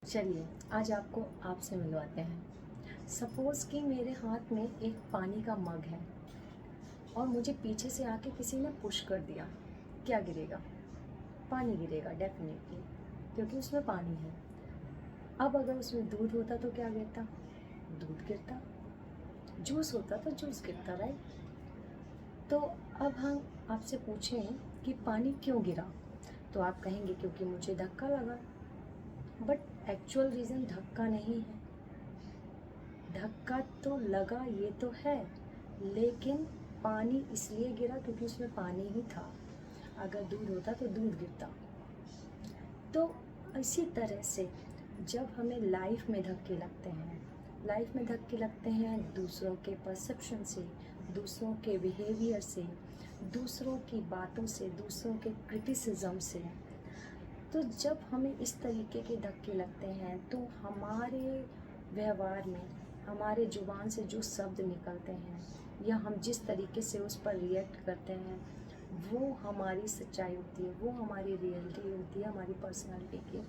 चलिए आज आपको आपसे मिलवाते हैं। सपोज़ कि मेरे हाथ में एक पानी का मग है और मुझे पीछे से आके किसी ने पुश कर दिया। क्या गिरेगा? पानी गिरेगा डेफिनेटली, क्योंकि उसमें पानी है। अब अगर उसमें दूध होता तो क्या गिरता? दूध गिरता। जूस होता तो जूस गिरता, राइट? तो अब हम आपसे पूछें कि पानी क्यों गिरा, तो आप कहेंगे क्योंकि मुझे धक्का लगा। बट एक्चुअल रीज़न धक्का नहीं है। धक्का तो लगा, ये तो है, लेकिन पानी इसलिए गिरा क्योंकि उसमें पानी ही था। अगर दूध होता तो दूध गिरता। तो इसी तरह से जब हमें लाइफ में धक्के लगते हैं दूसरों के परसेप्शन से, दूसरों के बिहेवियर से, दूसरों की बातों से, दूसरों के क्रिटिसिज्म से। तो जब हमें इस तरीके के धक्के लगते हैं तो हमारे व्यवहार में, हमारे ज़ुबान से जो शब्द निकलते हैं या हम जिस तरीके से उस पर रिएक्ट करते हैं, वो हमारी सच्चाई होती है, वो हमारी रियलिटी होती है, हमारी पर्सनालिटी की।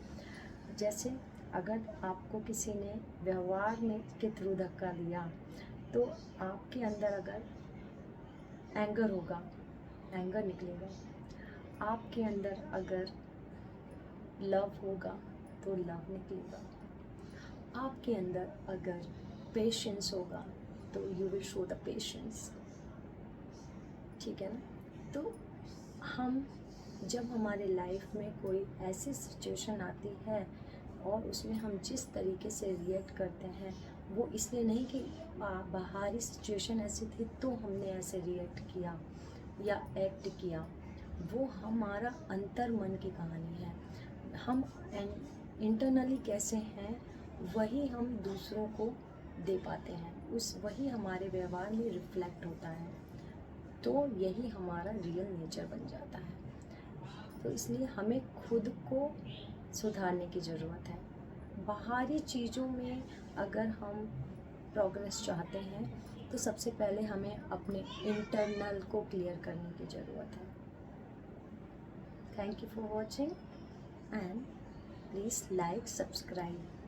जैसे अगर आपको किसी ने व्यवहार में के थ्रू धक्का दिया तो आपके अंदर अगर एंगर होगा, एंगर निकलेगा। आपके अंदर अगर लव होगा तो लव निकलेगा। आपके अंदर अगर पेशेंस होगा तो you will show the patience. ठीक है ना? तो हम जब हमारे लाइफ में कोई ऐसी सिचुएशन आती है और उसमें हम जिस तरीके से रिएक्ट करते हैं, वो इसलिए नहीं कि बाहरी सिचुएशन ऐसी थी तो हमने ऐसे रिएक्ट किया या एक्ट किया। वो हमारा अंतर मन की कहानी है। हम इंटरनली कैसे हैं वही हम दूसरों को दे पाते हैं, वही हमारे व्यवहार में रिफ्लेक्ट होता है। तो यही हमारा रियल नेचर बन जाता है। तो इसलिए हमें खुद को सुधारने की ज़रूरत है। बाहरी चीज़ों में अगर हम प्रोग्रेस चाहते हैं तो सबसे पहले हमें अपने इंटरनल को क्लियर करने की ज़रूरत है। Thank you for watching and please like, subscribe.